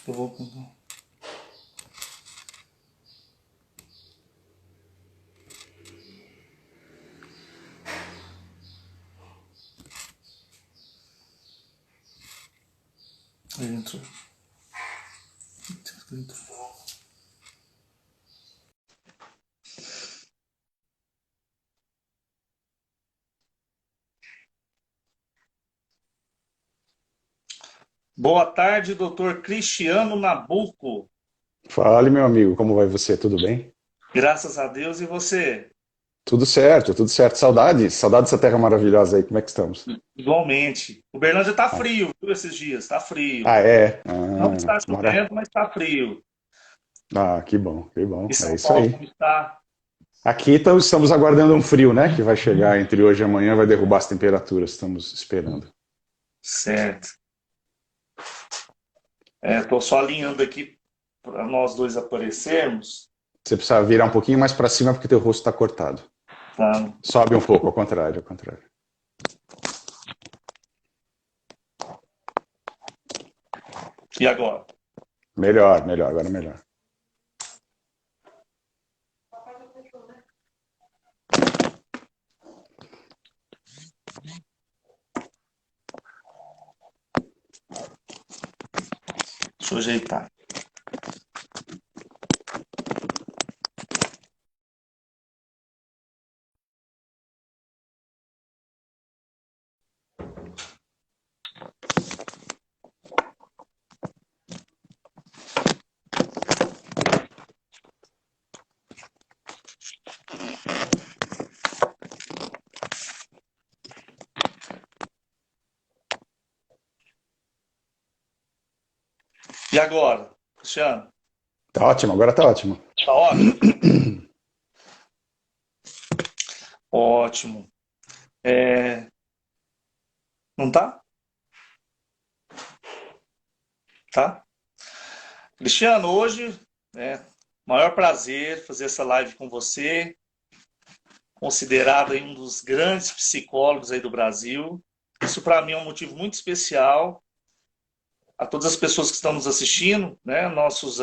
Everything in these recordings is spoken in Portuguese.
Eu vou. Ele entrou. Boa tarde, doutor Cristiano Nabuco. Fale, meu amigo, como vai você? Tudo bem? Graças a Deus, e você? Tudo certo, tudo certo. Saudades, saudades dessa terra maravilhosa aí, como é que estamos? Igualmente. Uberlândia tá Ah, frio, viu, esses dias, tá frio. ah, é? Não está Mora. chovendo, mas tá frio. Ah, que bom, que bom. E É São isso Paulo, aí. como está? Aqui estamos aguardando um frio, né? Que vai chegar entre hoje e amanhã, vai derrubar as temperaturas. Estamos esperando. Certo. Tô só alinhando aqui para nós dois aparecermos. Você precisa virar um pouquinho mais para cima porque teu rosto está cortado. Tá? Sobe um pouco, ao contrário, ao contrário. E agora? Melhor, melhor, agora melhor. Deixa eu ajeitar. E agora, Cristiano? Tá ótimo, agora tá ótimo. Tá ótimo? Ótimo. É, não tá? Tá? Cristiano, hoje, maior prazer fazer essa live com você, considerado aí um dos grandes psicólogos aí do Brasil. Isso para mim é um motivo muito especial. A todas as pessoas que estão nos assistindo, né, nossos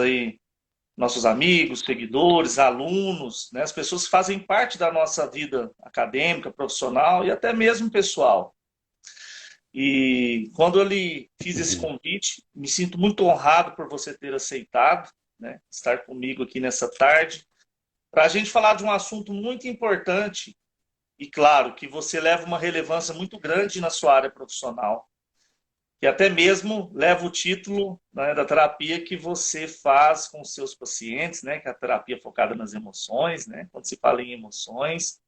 amigos, seguidores, alunos, né, as pessoas que fazem parte da nossa vida acadêmica, profissional e até mesmo pessoal. E quando eu lhe fiz esse Uhum. convite, me sinto muito honrado por você ter aceitado, né, estar comigo aqui nessa tarde, para a gente falar de um assunto muito importante e, claro, que você leva uma relevância muito grande na sua área profissional, que até mesmo leva o título, né, da terapia que você faz com os seus pacientes, né, que é a terapia focada nas emoções, né, quando se fala em emoções.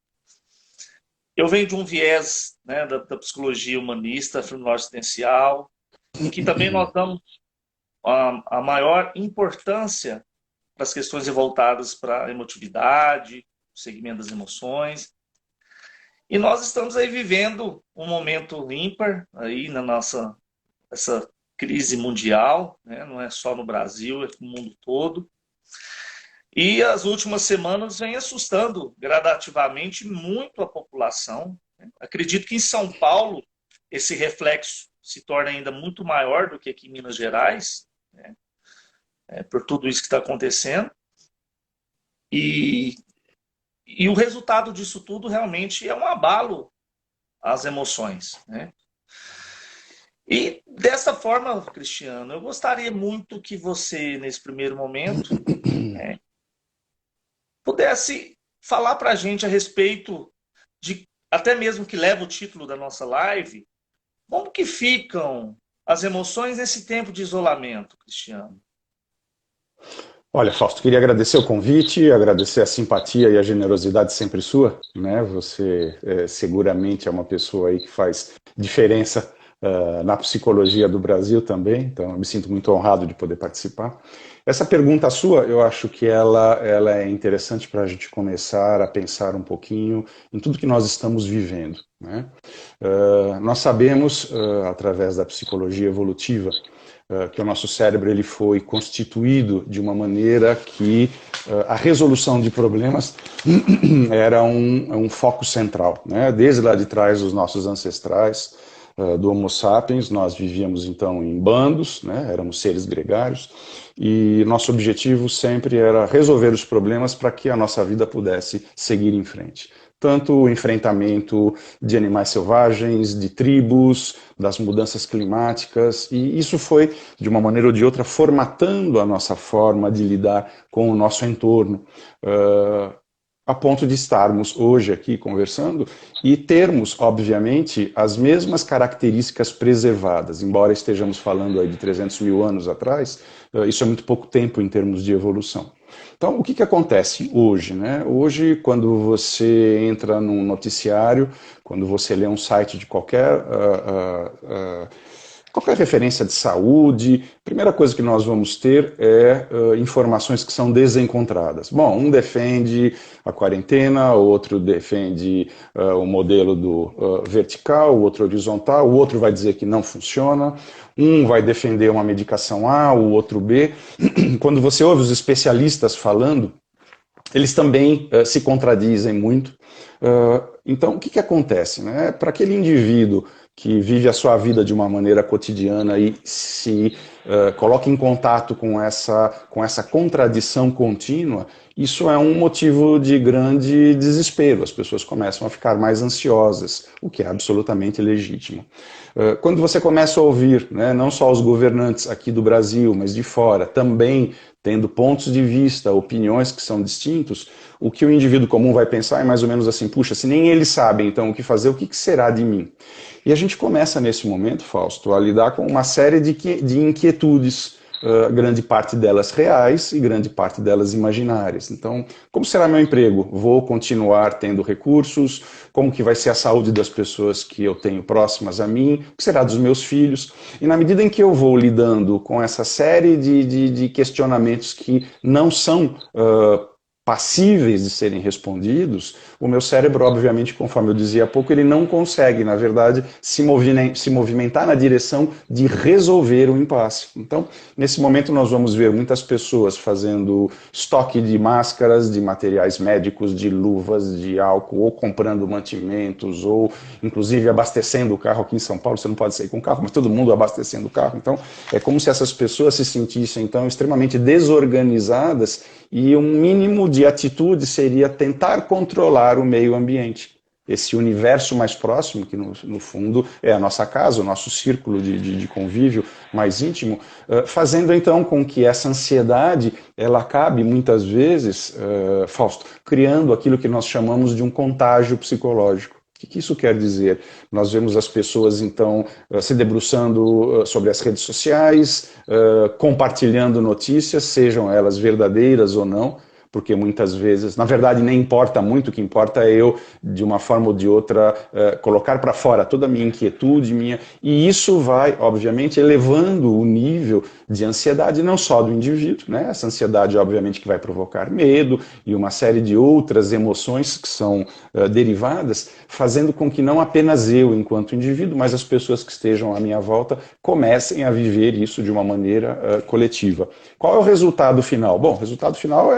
Eu venho de um viés, né, da psicologia humanista, fenomenológica existencial, em que também nós damos a maior importância para as questões voltadas para a emotividade, o segmento das emoções. E nós estamos aí vivendo um momento ímpar aí na nossa essa crise mundial, né? Não é só no Brasil, é no mundo todo. E as últimas semanas vem assustando gradativamente muito a população, né? Acredito que em São Paulo esse reflexo se torna ainda muito maior do que aqui em Minas Gerais, né? Por tudo isso que está acontecendo. E, e o resultado disso tudo realmente é um abalo às emoções, né? E dessa forma, Cristiano, eu gostaria muito que você, nesse primeiro momento, pudesse falar para a gente a respeito de, até mesmo que leva o título da nossa live, como que ficam as emoções nesse tempo de isolamento, Cristiano? Olha, Fausto, queria agradecer o convite, agradecer a simpatia e a generosidade sempre sua, né? Você seguramente é uma pessoa aí que faz diferença na psicologia do Brasil também, então eu me sinto muito honrado de poder participar. Essa pergunta sua, eu acho que ela é interessante para a gente começar a pensar um pouquinho em tudo que nós estamos vivendo, né? Nós sabemos, através da psicologia evolutiva, que o nosso cérebro ele foi constituído de uma maneira que a resolução de problemas era um foco central, né? Desde lá de trás, os nossos ancestrais do Homo sapiens. Nós vivíamos então em bandos, né? Éramos seres gregários, e nosso objetivo sempre era resolver os problemas para que a nossa vida pudesse seguir em frente. Tanto o enfrentamento de animais selvagens, de tribos, das mudanças climáticas, e isso foi, de uma maneira ou de outra, formatando a nossa forma de lidar com o nosso entorno, a ponto de estarmos hoje aqui conversando e termos, obviamente, as mesmas características preservadas, embora estejamos falando aí de 300 mil anos atrás, isso é muito pouco tempo em termos de evolução. Então, o que acontece hoje, né? Hoje, quando você entra num noticiário, quando você lê um site de qualquer referência de saúde, a primeira coisa que nós vamos ter é informações que são desencontradas. Bom, um defende a quarentena, o outro defende o modelo do vertical, o outro horizontal, o outro vai dizer que não funciona, um vai defender uma medicação A, o outro B. Quando você ouve os especialistas falando, eles também se contradizem muito. Então, o que acontece, né? Para aquele indivíduo que vive a sua vida de uma maneira cotidiana e se coloca em contato com essa contradição contínua, isso é um motivo de grande desespero. As pessoas começam a ficar mais ansiosas, o que é absolutamente legítimo. Quando você começa a ouvir, né, não só os governantes aqui do Brasil, mas de fora, também tendo pontos de vista, opiniões que são distintos, o que o indivíduo comum vai pensar é mais ou menos assim, puxa, se nem eles sabem então o que fazer, o que será de mim? E a gente começa nesse momento, Fausto, a lidar com uma série de inquietudes, grande parte delas reais e grande parte delas imaginárias. Então, como será meu emprego? Vou continuar tendo recursos? Como que vai ser a saúde das pessoas que eu tenho próximas a mim? O que será dos meus filhos? E na medida em que eu vou lidando com essa série de questionamentos que não são passíveis de serem respondidos, o meu cérebro, obviamente, conforme eu dizia há pouco, ele não consegue, na verdade, se movimentar na direção de resolver o impasse. Então, nesse momento, nós vamos ver muitas pessoas fazendo estoque de máscaras, de materiais médicos, de luvas, de álcool, ou comprando mantimentos, ou, inclusive, abastecendo o carro. Aqui em São Paulo, você não pode sair com o carro, mas todo mundo abastecendo o carro. Então, é como se essas pessoas se sentissem, então, extremamente desorganizadas, e um mínimo de atitude seria tentar controlar o meio ambiente. Esse universo mais próximo, que no fundo é a nossa casa, o nosso círculo de convívio mais íntimo, fazendo então com que essa ansiedade, ela acabe muitas vezes, Fausto, criando aquilo que nós chamamos de um contágio psicológico. O que isso quer dizer? Nós vemos as pessoas, então, se debruçando sobre as redes sociais, compartilhando notícias, sejam elas verdadeiras ou não, porque muitas vezes, na verdade, nem importa muito, o que importa é eu, de uma forma ou de outra, colocar para fora toda a minha inquietude, e isso vai, obviamente, elevando o nível de ansiedade, não só do indivíduo, né? Essa ansiedade, obviamente, que vai provocar medo e uma série de outras emoções que são derivadas, fazendo com que não apenas eu, enquanto indivíduo, mas as pessoas que estejam à minha volta, comecem a viver isso de uma maneira coletiva. Qual é o resultado final? Bom, o resultado final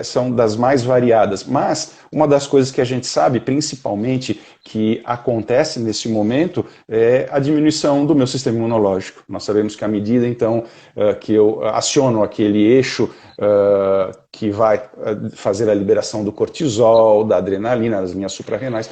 são das mais variadas, mas uma das coisas que a gente sabe, principalmente, que acontece nesse momento é a diminuição do meu sistema imunológico. Nós sabemos que à medida, então, que eu aciono aquele eixo que vai fazer a liberação do cortisol, da adrenalina, das minhas suprarrenais,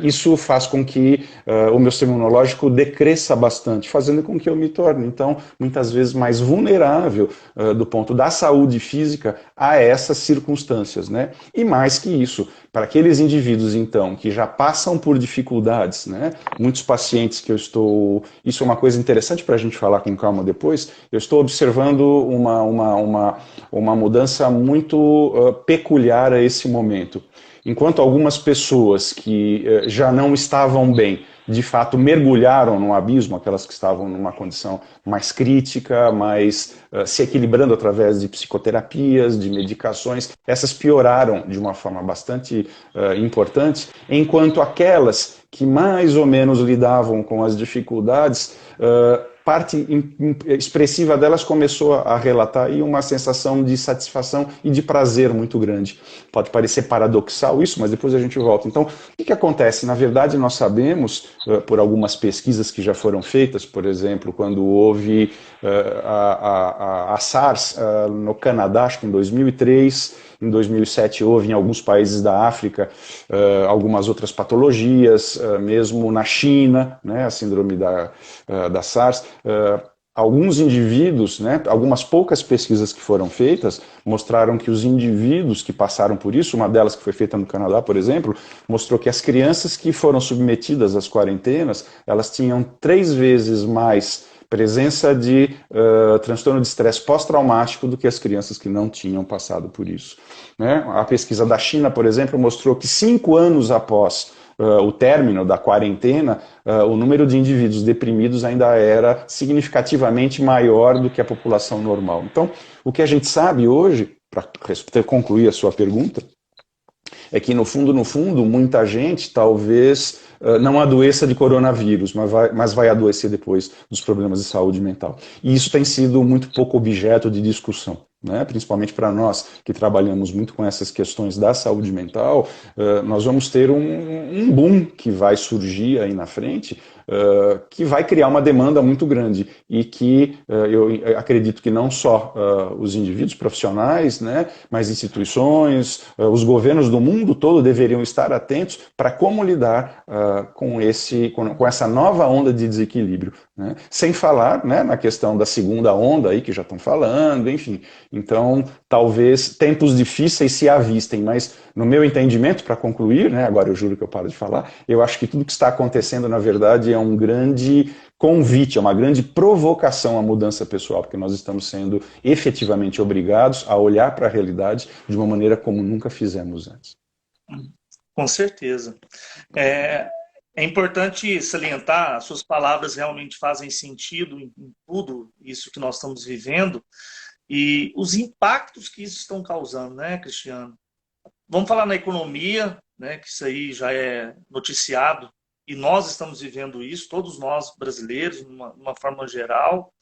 isso faz com que o meu sistema imunológico decresça bastante, fazendo com que eu me torne, então, muitas vezes mais vulnerável do ponto da saúde física a essas circunstâncias, né? E mais que isso, para aqueles indivíduos, então, que já passam por dificuldades, né? Muitos pacientes que eu estou... Isso é uma coisa interessante para a gente falar com calma depois. Eu estou observando uma mudança muito peculiar a esse momento. Enquanto algumas pessoas que já não estavam bem, de fato mergulharam no abismo, aquelas que estavam numa condição mais crítica, mais se equilibrando através de psicoterapias, de medicações, essas pioraram de uma forma bastante importante, enquanto aquelas que mais ou menos lidavam com as dificuldades, parte expressiva delas começou a relatar aí uma sensação de satisfação e de prazer muito grande. Pode parecer paradoxal isso, mas depois a gente volta. Então, o que acontece? Na verdade, nós sabemos, por algumas pesquisas que já foram feitas, por exemplo, quando houve a SARS no Canadá, acho que em 2003, em 2007 houve em alguns países da África algumas outras patologias, mesmo na China, né, a síndrome da SARS. Alguns indivíduos, né, algumas poucas pesquisas que foram feitas mostraram que os indivíduos que passaram por isso, uma delas que foi feita no Canadá, por exemplo, mostrou que as crianças que foram submetidas às quarentenas, elas tinham 3 vezes mais presença de transtorno de estresse pós-traumático do que as crianças que não tinham passado por isso. Né? A pesquisa da China, por exemplo, mostrou que 5 anos após o término da quarentena, o número de indivíduos deprimidos ainda era significativamente maior do que a população normal. Então, o que a gente sabe hoje, para concluir a sua pergunta, é que no fundo, muita gente talvez não adoeça de coronavírus, mas vai adoecer depois dos problemas de saúde mental. E isso tem sido muito pouco objeto de discussão, né? Principalmente para nós que trabalhamos muito com essas questões da saúde mental, nós vamos ter um boom que vai surgir aí na frente, que vai criar uma demanda muito grande e que eu acredito que não só os indivíduos profissionais, né, mas instituições, os governos do mundo todo deveriam estar atentos para como lidar com essa nova onda de desequilíbrio, né? Sem falar, né, na questão da segunda onda aí que já estão falando, enfim. Então, talvez tempos difíceis se avistem, mas no meu entendimento, para concluir, né, agora eu juro que eu paro de falar, eu acho que tudo que está acontecendo, na verdade, é um grande convite, é uma grande provocação à mudança pessoal, porque nós estamos sendo efetivamente obrigados a olhar para a realidade de uma maneira como nunca fizemos antes. Com certeza. É importante salientar, as suas palavras realmente fazem sentido em tudo isso que nós estamos vivendo e os impactos que isso estão causando, né, Cristiano? Vamos falar na economia, né, que isso aí já é noticiado e nós estamos vivendo isso, todos nós brasileiros, de uma forma geral.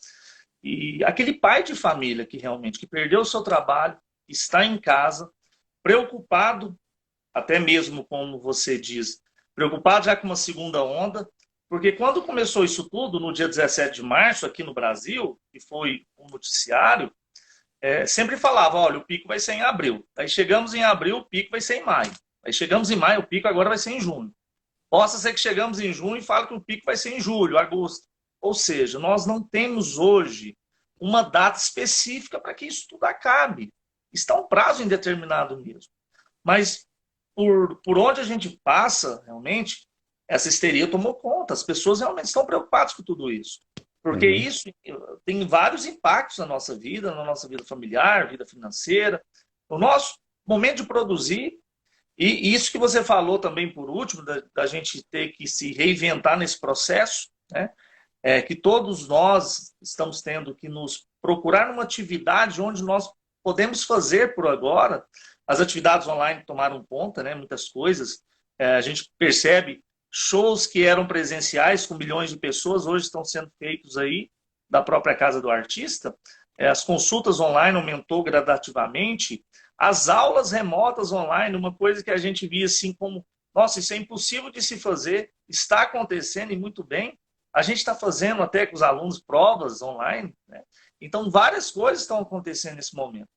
E aquele pai de família que realmente que perdeu o seu trabalho, está em casa, preocupado, até mesmo como você diz, preocupado já com uma segunda onda, porque quando começou isso tudo, no dia 17 de março, aqui no Brasil, que foi um noticiário, sempre falava, olha, o pico vai ser em abril. Aí chegamos em abril, o pico vai ser em maio. Aí chegamos em maio, o pico agora vai ser em junho. Possa ser que chegamos em junho e fala que o pico vai ser em julho, agosto. Ou seja, nós não temos hoje uma data específica para que isso tudo acabe. Está um prazo indeterminado mesmo. Mas por onde a gente passa, realmente, essa histeria tomou conta. As pessoas realmente estão preocupadas com tudo isso. Porque isso tem vários impactos na nossa vida familiar, vida financeira, no nosso momento de produzir. E isso que você falou também, por último, da gente ter que se reinventar nesse processo, né? Que todos nós estamos tendo que nos procurar numa atividade onde nós podemos fazer por agora. As atividades online tomaram conta, né? Muitas coisas. A gente percebe shows que eram presenciais com milhões de pessoas, hoje estão sendo feitos aí da própria casa do artista. As consultas online aumentou gradativamente. As aulas remotas online, uma coisa que a gente via assim como, nossa, isso é impossível de se fazer, está acontecendo e muito bem. A gente está fazendo até com os alunos provas online, né? Então, várias coisas estão acontecendo nesse momento.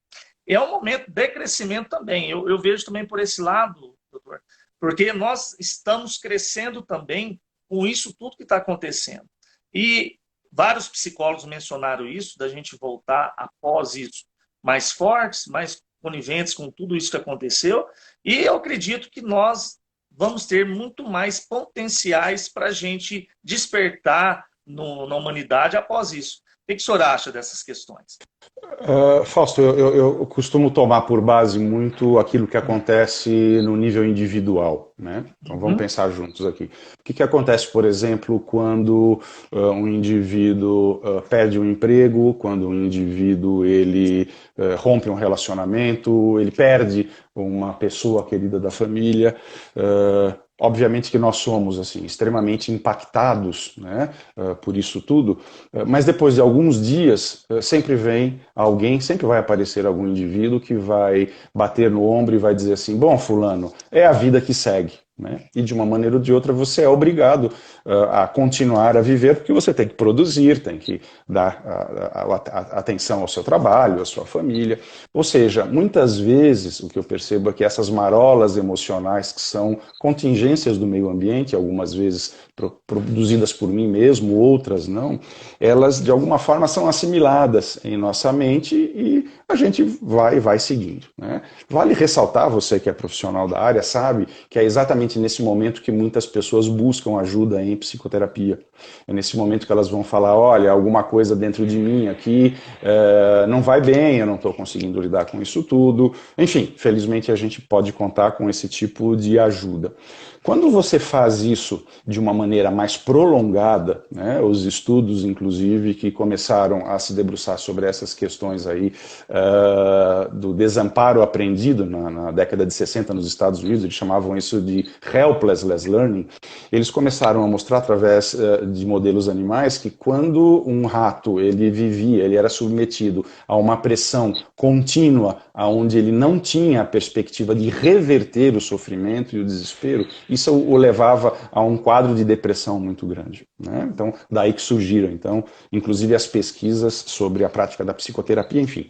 É um momento de crescimento também. Eu vejo também por esse lado, doutor, porque nós estamos crescendo também com isso tudo que está acontecendo. E vários psicólogos mencionaram isso, da gente voltar após isso mais fortes, mais coniventes com tudo isso que aconteceu. E eu acredito que nós vamos ter muito mais potenciais para a gente despertar na humanidade após isso. O que o senhor acha dessas questões? Fausto, eu costumo tomar por base muito aquilo que acontece no nível individual, né? Então vamos pensar juntos aqui. O que acontece, por exemplo, quando um indivíduo perde um emprego, quando um indivíduo ele rompe um relacionamento, ele perde uma pessoa querida da família. Obviamente que nós somos assim, extremamente impactados, né, por isso tudo, mas depois de alguns dias sempre vem alguém, sempre vai aparecer algum indivíduo que vai bater no ombro e vai dizer assim, bom, fulano, é a vida que segue. Né? E de uma maneira ou de outra você é obrigado a continuar a viver, porque você tem que produzir, tem que dar atenção ao seu trabalho, à sua família. Ou seja, muitas vezes o que eu percebo é que essas marolas emocionais que são contingências do meio ambiente, algumas vezes produzidas por mim mesmo, outras não, elas de alguma forma são assimiladas em nossa mente e a gente vai seguindo. Né? Vale ressaltar, você que é profissional da área sabe que é exatamente nesse momento que muitas pessoas buscam ajuda em psicoterapia. É nesse momento que elas vão falar, olha, alguma coisa dentro de mim aqui não vai bem, eu não estou conseguindo lidar com isso tudo. Enfim, felizmente a gente pode contar com esse tipo de ajuda. Quando você faz isso de uma maneira mais prolongada, né, os estudos, inclusive, que começaram a se debruçar sobre essas questões aí do desamparo aprendido na década de 60 nos Estados Unidos, eles chamavam isso de helpless learning, eles começaram a mostrar através de modelos animais que quando um rato ele era submetido a uma pressão contínua, onde ele não tinha a perspectiva de reverter o sofrimento e o desespero, isso o levava a um quadro de depressão muito grande. Né? Então, daí que surgiram, então, inclusive as pesquisas sobre a prática da psicoterapia, enfim.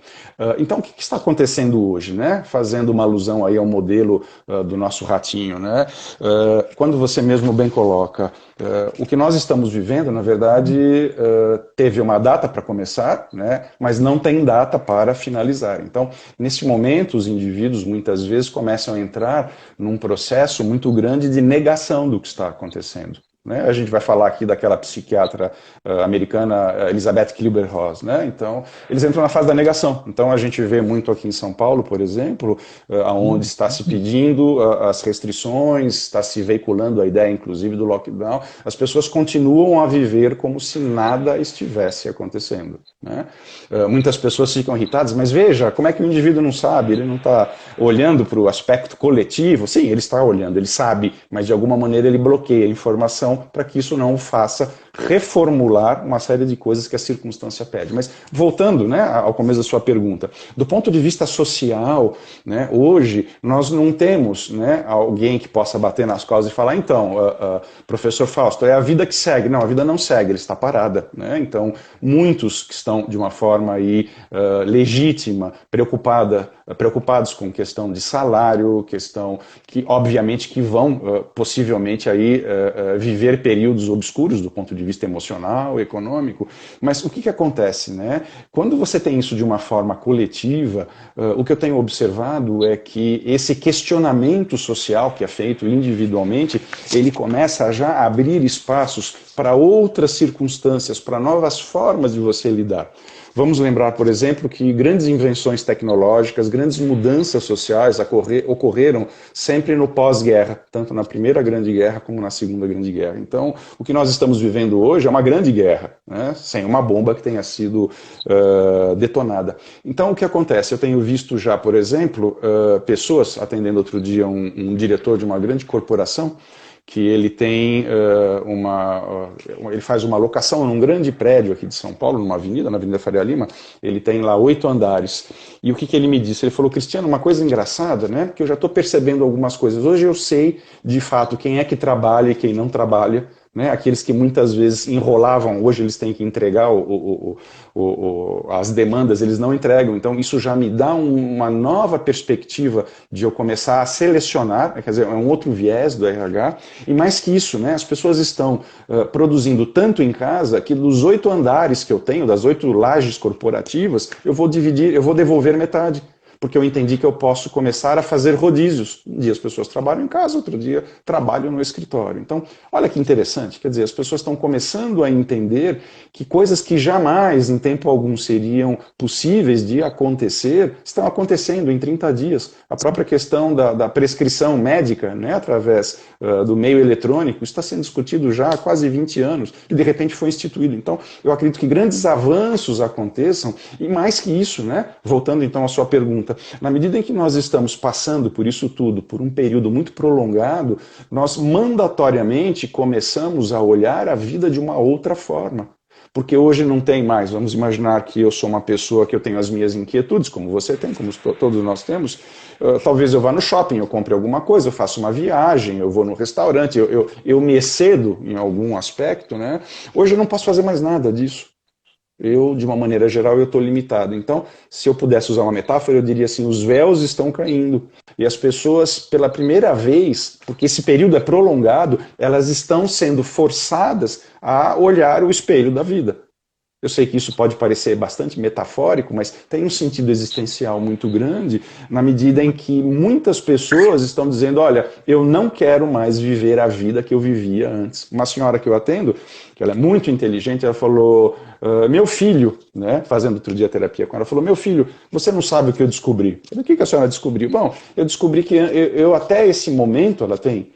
Então, o que está acontecendo hoje? Né? Fazendo uma alusão aí ao modelo do nosso ratinho. Né? Quando você mesmo bem coloca, o que nós estamos vivendo, na verdade, teve uma data para começar, né? Mas não tem data para finalizar. Então, nesse momento, os indivíduos muitas vezes começam a entrar num processo muito grande de negação do que está acontecendo. Né? A gente vai falar aqui daquela psiquiatra americana Elizabeth Kubler-Ross, né? Então, eles entram na fase da negação. Então, a gente vê muito aqui em São Paulo, por exemplo, onde está se pedindo as restrições, está se veiculando a ideia, inclusive, do lockdown. As pessoas continuam a viver como se nada estivesse acontecendo. Né? Muitas pessoas ficam irritadas, mas veja, como é que o indivíduo não sabe? Ele não está olhando para o aspecto coletivo? Sim, ele está olhando, ele sabe, mas de alguma maneira ele bloqueia a informação para que isso não o faça reformular uma série de coisas que a circunstância pede. Mas voltando, né, ao começo da sua pergunta, do ponto de vista social, né, hoje nós não temos, né, alguém que possa bater nas costas e falar, então, professor Fausto, é a vida que segue. Não, a vida não segue, ela está parada. Né? Então, muitos que estão de uma forma aí, legítima, preocupados com questão de salário, questão que, obviamente, que vão possivelmente aí viver períodos obscuros do ponto de vista emocional, econômico, mas o que acontece, né? Quando você tem isso de uma forma coletiva, o que eu tenho observado é que esse questionamento social que é feito individualmente, ele começa a já abrir espaços para outras circunstâncias, para novas formas de você lidar. Vamos lembrar, por exemplo, que grandes invenções tecnológicas, grandes mudanças sociais ocorreram sempre no pós-guerra, tanto na Primeira Grande Guerra como na Segunda Grande Guerra. Então, o que nós estamos vivendo hoje é uma grande guerra, né? Sem uma bomba que tenha sido detonada. Então, o que acontece? Eu tenho visto já, por exemplo, pessoas, atendendo outro dia um diretor de uma grande corporação, que ele tem ele faz uma locação num grande prédio aqui de São Paulo, numa avenida, na Avenida Faria Lima, ele tem lá 8 andares. E o que ele me disse? Ele falou, Cristiano, uma coisa engraçada, né? Porque eu já estou percebendo algumas coisas. Hoje eu sei, de fato, quem é que trabalha e quem não trabalha. Né? Aqueles que muitas vezes enrolavam, hoje eles têm que entregar as demandas, eles não entregam. Então isso já me dá uma nova perspectiva de eu começar a selecionar, quer dizer, é um outro viés do RH. E mais que isso, né? As pessoas estão produzindo tanto em casa que dos 8 andares que eu tenho, das 8 lajes corporativas, eu vou devolver metade. Porque eu entendi que eu posso começar a fazer rodízios. Um dia as pessoas trabalham em casa, outro dia trabalham no escritório. Então, olha que interessante, quer dizer, as pessoas estão começando a entender que coisas que jamais, em tempo algum, seriam possíveis de acontecer, estão acontecendo em 30 dias. A própria questão da prescrição médica, né, através do meio eletrônico, está sendo discutido já há quase 20 anos, e de repente foi instituído. Então, eu acredito que grandes avanços aconteçam, e mais que isso, né, voltando então à sua pergunta, pergunta. Na medida em que nós estamos passando por isso tudo, por um período muito prolongado, nós mandatoriamente começamos a olhar a vida de uma outra forma. Porque hoje não tem mais, vamos imaginar que eu sou uma pessoa que eu tenho as minhas inquietudes, como você tem, como todos nós temos. Talvez eu vá no shopping, eu compre alguma coisa, eu faço uma viagem, eu vou no restaurante, eu me excedo em algum aspecto, né? Hoje eu não posso fazer mais nada disso. Eu, de uma maneira geral, eu estou limitado. Então, se eu pudesse usar uma metáfora, eu diria assim, os véus estão caindo. E as pessoas, pela primeira vez, porque esse período é prolongado, elas estão sendo forçadas a olhar o espelho da vida. Eu sei que isso pode parecer bastante metafórico, mas tem um sentido existencial muito grande, na medida em que muitas pessoas estão dizendo, olha, eu não quero mais viver a vida que eu vivia antes. Uma senhora que eu atendo, que ela é muito inteligente, ela falou, meu filho, né, fazendo outro dia terapia com ela, falou, meu filho, você não sabe o que eu descobri. Eu falei, o que a senhora descobriu? Bom, eu descobri que eu até esse momento, ela tem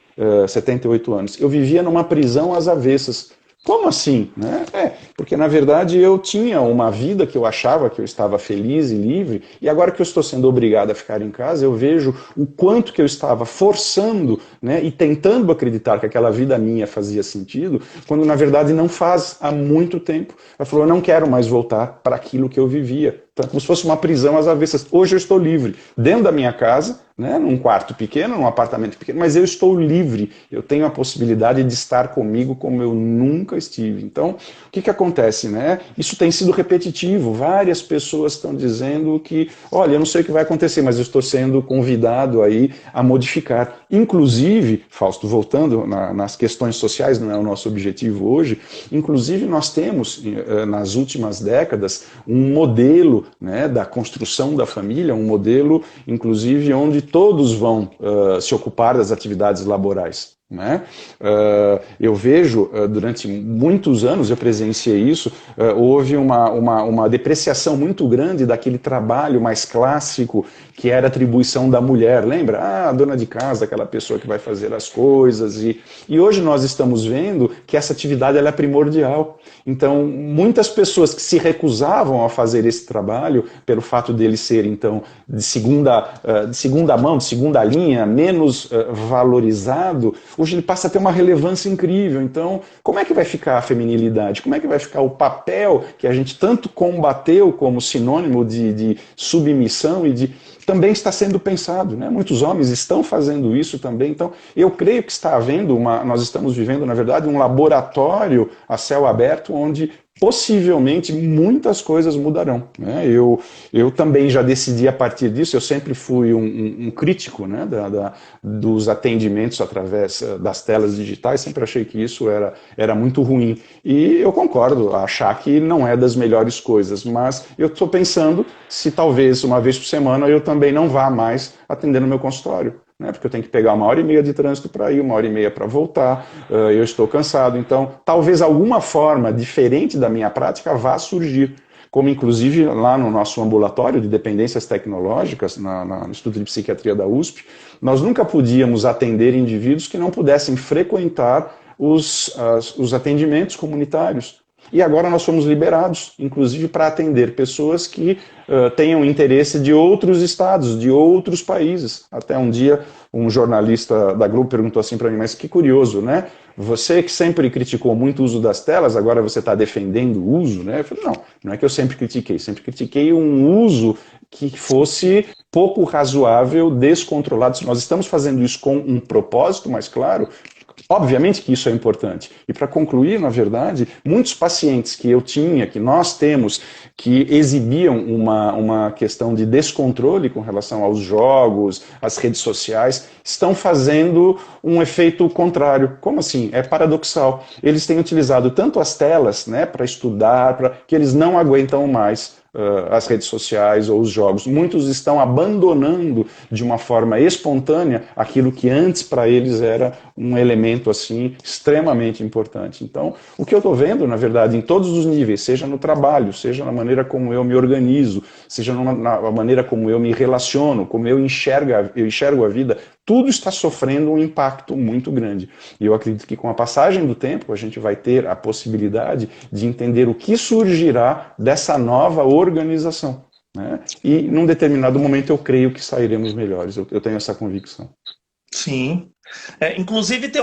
78 anos, eu vivia numa prisão às avessas. Como assim? Né? Porque na verdade eu tinha uma vida que eu achava que eu estava feliz e livre, e agora que eu estou sendo obrigado a ficar em casa, eu vejo o quanto que eu estava forçando, né, e tentando acreditar que aquela vida minha fazia sentido, quando na verdade não faz há muito tempo. Ela falou, eu não quero mais voltar para aquilo que eu vivia. Então, como se fosse uma prisão às avessas. Hoje eu estou livre, dentro da minha casa, né, num quarto pequeno, num apartamento pequeno, mas eu estou livre. Eu tenho a possibilidade de estar comigo como eu nunca estive. Então, o que acontece? Né? Isso tem sido repetitivo. Várias pessoas estão dizendo que, olha, eu não sei o que vai acontecer, mas eu estou sendo convidado aí a modificar. Inclusive, Fausto, voltando nas questões sociais, não é o nosso objetivo hoje, inclusive nós temos, nas últimas décadas, um modelo, né, da construção da família, um modelo, inclusive, onde todos vão se ocupar das atividades laborais. Né? Eu vejo, durante muitos anos, eu presenciei isso, houve uma depreciação muito grande daquele trabalho mais clássico, que era a atribuição da mulher, lembra? Ah, a dona de casa, aquela pessoa que vai fazer as coisas, e hoje nós estamos vendo que essa atividade ela é primordial. Então, muitas pessoas que se recusavam a fazer esse trabalho, pelo fato dele ser, então, de segunda mão, de segunda linha, menos valorizado, hoje ele passa a ter uma relevância incrível. Então, como é que vai ficar a feminilidade? Como é que vai ficar o papel que a gente tanto combateu como sinônimo de submissão e também está sendo pensado, né? Muitos homens estão fazendo isso também. Então, eu creio que está havendo nós estamos vivendo, na verdade, um laboratório a céu aberto onde possivelmente muitas coisas mudarão. Né? Eu também já decidi a partir disso, eu sempre fui um crítico, né, dos atendimentos através das telas digitais, sempre achei que isso era muito ruim. E eu concordo, achar que não é das melhores coisas, mas eu estou pensando se talvez uma vez por semana eu também não vá mais atender no meu consultório. Né, porque eu tenho que pegar 1h30 de trânsito para ir, 1h30 para voltar, eu estou cansado, então talvez alguma forma diferente da minha prática vá surgir, como inclusive lá no nosso ambulatório de dependências tecnológicas, no Instituto de Psiquiatria da USP, nós nunca podíamos atender indivíduos que não pudessem frequentar os atendimentos comunitários. E agora nós somos liberados, inclusive, para atender pessoas que tenham interesse de outros estados, de outros países. Até um dia, um jornalista da Globo perguntou assim para mim, mas que curioso, né? Você que sempre criticou muito o uso das telas, agora você está defendendo o uso, né? Eu falei, não é que eu sempre critiquei um uso que fosse pouco razoável, descontrolado. Nós estamos fazendo isso com um propósito, mas claro, obviamente que isso é importante. E para concluir, na verdade, muitos pacientes que eu tinha, que nós temos, que exibiam uma questão de descontrole com relação aos jogos, às redes sociais, estão fazendo um efeito contrário. Como assim? É paradoxal. Eles têm utilizado tanto as telas, né, para estudar, que eles não aguentam mais as redes sociais ou os jogos. Muitos estão abandonando de uma forma espontânea aquilo que antes para eles era um elemento assim extremamente importante. Então, o que eu estou vendo, na verdade, em todos os níveis, seja no trabalho, seja na maneira como eu me organizo, seja na maneira como eu me relaciono, como eu enxergo a vida, tudo está sofrendo um impacto muito grande. E eu acredito que com a passagem do tempo a gente vai ter a possibilidade de entender o que surgirá dessa nova organização. né? E num determinado momento eu creio que sairemos melhores, eu tenho essa convicção. Sim. Inclusive tem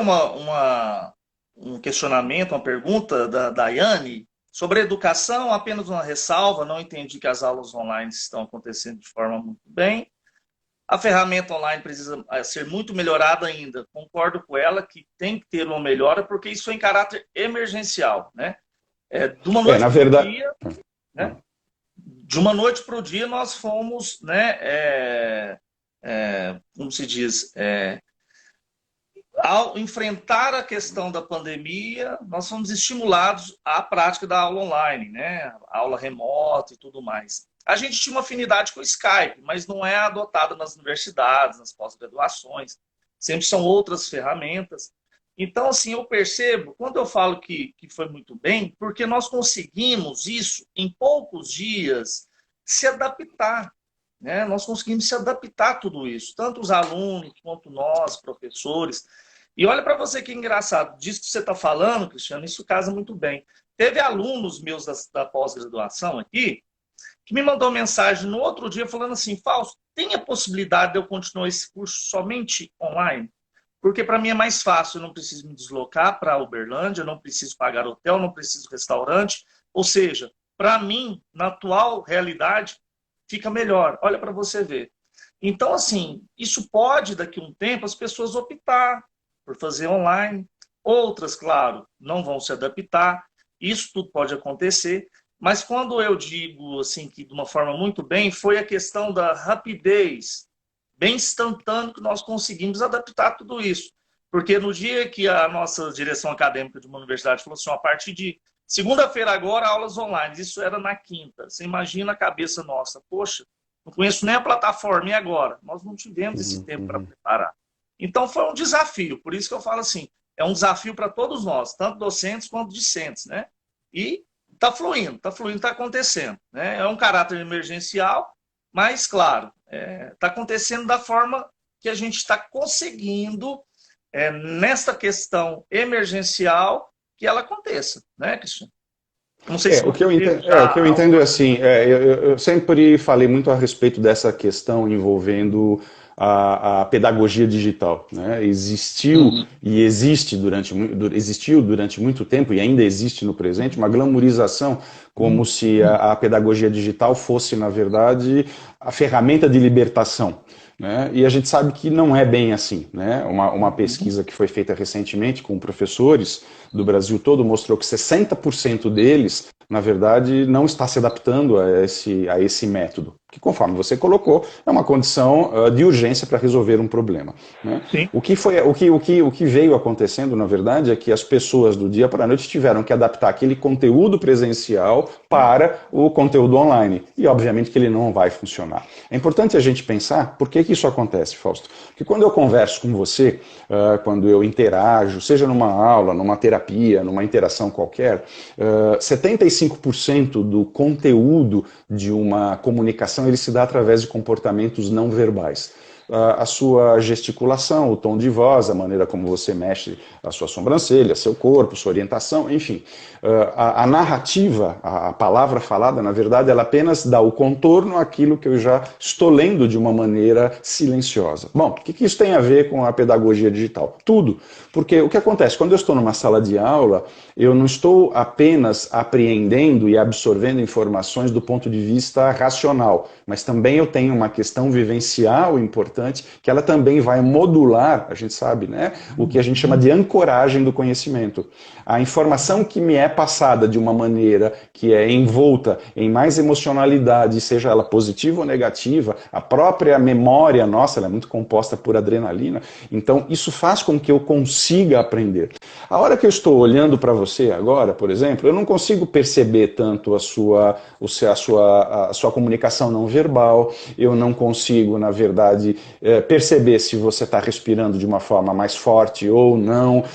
um questionamento, uma pergunta da Daiane sobre a educação, apenas uma ressalva, não entendi que as aulas online estão acontecendo de forma muito bem. A ferramenta online precisa ser muito melhorada ainda. Concordo com ela que tem que ter uma melhora, porque isso é em caráter emergencial, né? De uma noite Na para o verdade... dia, né? De uma noite para o dia nós fomos, né? Como se diz? Ao enfrentar a questão da pandemia, nós fomos estimulados à prática da aula online, né? Aula remota e tudo mais. A gente tinha uma afinidade com o Skype, mas não é adotada nas universidades, nas pós-graduações. Sempre são outras ferramentas. Então, assim, eu percebo, quando eu falo que foi muito bem, porque nós conseguimos isso em poucos dias se adaptar, né? Nós conseguimos se adaptar a tudo isso, tanto os alunos quanto nós, professores. E olha para você que engraçado, disso que você está falando, Cristiano, isso casa muito bem. Teve alunos meus da pós-graduação aqui, que me mandou mensagem no outro dia falando assim, Fausto, tem a possibilidade de eu continuar esse curso somente online? Porque para mim é mais fácil, eu não preciso me deslocar para Uberlândia, eu não preciso pagar hotel, não preciso restaurante. Ou seja, para mim, na atual realidade, fica melhor. Olha para você ver. Então, assim, isso pode, daqui a um tempo, as pessoas optar por fazer online. Outras, claro, não vão se adaptar. Isso tudo pode acontecer. Mas quando eu digo assim que de uma forma muito bem, foi a questão da rapidez, bem instantâneo que nós conseguimos adaptar tudo isso. Porque no dia que a nossa direção acadêmica de uma universidade falou assim, a partir de segunda-feira agora, aulas online, isso era na quinta. Você imagina a cabeça nossa, poxa, não conheço nem a plataforma, e agora? Nós não tivemos esse tempo para preparar. Então foi um desafio, por isso que eu falo assim, é um desafio para todos nós, tanto docentes quanto discentes, né? E está fluindo, está acontecendo. Né? É um caráter emergencial, mas, claro, está acontecendo da forma que a gente está conseguindo, nesta questão emergencial, que ela aconteça, né, Cristiano? Não sei se o que eu entendo é assim, eu sempre falei muito a respeito dessa questão envolvendo a pedagogia digital, né? Existiu e existe existiu durante muito tempo e ainda existe no presente uma glamorização como se a pedagogia digital fosse, na verdade, a ferramenta de libertação. Né? E a gente sabe que não é bem assim. Né? Uma pesquisa que foi feita recentemente com professores do Brasil todo mostrou que 60% deles, na verdade, não está se adaptando a esse método. Que, conforme você colocou, é uma condição de urgência para resolver um problema. Né? O que veio acontecendo, na verdade, é que as pessoas do dia para a noite tiveram que adaptar aquele conteúdo presencial para o conteúdo online. E, obviamente, que ele não vai funcionar. É importante a gente pensar por que isso acontece, Fausto. Porque quando eu converso com você, quando eu interajo, seja numa aula, numa terapia, numa interação qualquer, 75% do conteúdo de uma comunicação ele se dá através de comportamentos não verbais. A sua gesticulação, o tom de voz, a maneira como você mexe a sua sobrancelha, seu corpo, sua orientação, enfim. A narrativa, a palavra falada, na verdade, ela apenas dá o contorno àquilo que eu já estou lendo de uma maneira silenciosa. Bom, o que isso tem a ver com a pedagogia digital? Tudo. Porque o que acontece? Quando eu estou numa sala de aula, eu não estou apenas apreendendo e absorvendo informações do ponto de vista racional, mas também eu tenho uma questão vivencial importante, que ela também vai modular, a gente sabe, né, o que a gente chama de ancoragem do conhecimento. A informação que me é passada de uma maneira que é envolta em mais emocionalidade, seja ela positiva ou negativa, a própria memória nossa, ela é muito composta por adrenalina, então isso faz com que eu consiga aprender. A hora que eu estou olhando para você agora, por exemplo, eu não consigo perceber tanto a sua comunicação não verbal, eu não consigo, na verdade, perceber se você está respirando de uma forma mais forte ou não,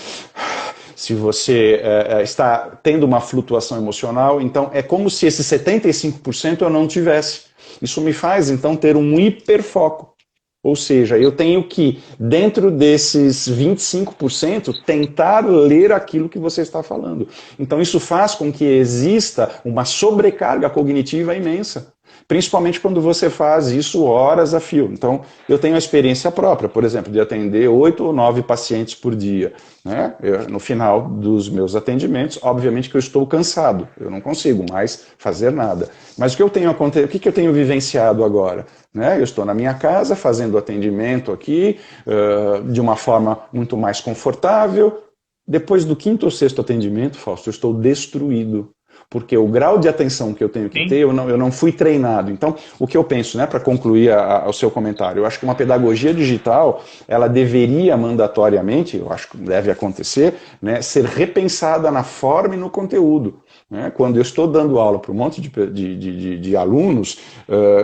se você está tendo uma flutuação emocional. Então é como se esse 75% eu não tivesse. Isso me faz, então, ter um hiperfoco. Ou seja, eu tenho que, dentro desses 25%, tentar ler aquilo que você está falando. Então isso faz com que exista uma sobrecarga cognitiva imensa. Principalmente quando você faz isso horas a fio. Então, eu tenho a experiência própria, por exemplo, de atender 8 ou 9 pacientes por dia. Né? No final dos meus atendimentos, obviamente que eu estou cansado, eu não consigo mais fazer nada. Mas o que eu tenho vivenciado agora? Né? Eu estou na minha casa fazendo atendimento aqui de uma forma muito mais confortável. Depois do quinto ou sexto atendimento, Fausto, eu estou destruído. Porque o grau de atenção que eu tenho que ter, eu não fui treinado. Então, o que eu penso, né, para concluir o seu comentário, eu acho que uma pedagogia digital, ela deveria mandatoriamente, eu acho que deve acontecer, né, ser repensada na forma e no conteúdo. Né? Quando eu estou dando aula para um monte de alunos,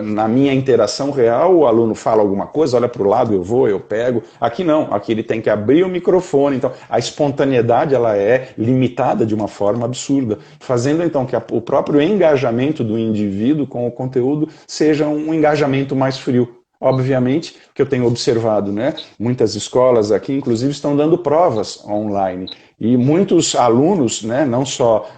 na minha interação real, o aluno fala alguma coisa, olha para o lado, eu pego. Aqui não, aqui ele tem que abrir o microfone. Então, a espontaneidade ela é limitada de uma forma absurda, fazendo então que o próprio engajamento do indivíduo com o conteúdo seja um engajamento mais frio. Obviamente que eu tenho observado, né? Muitas escolas aqui, inclusive, estão dando provas online. E muitos alunos, né, não só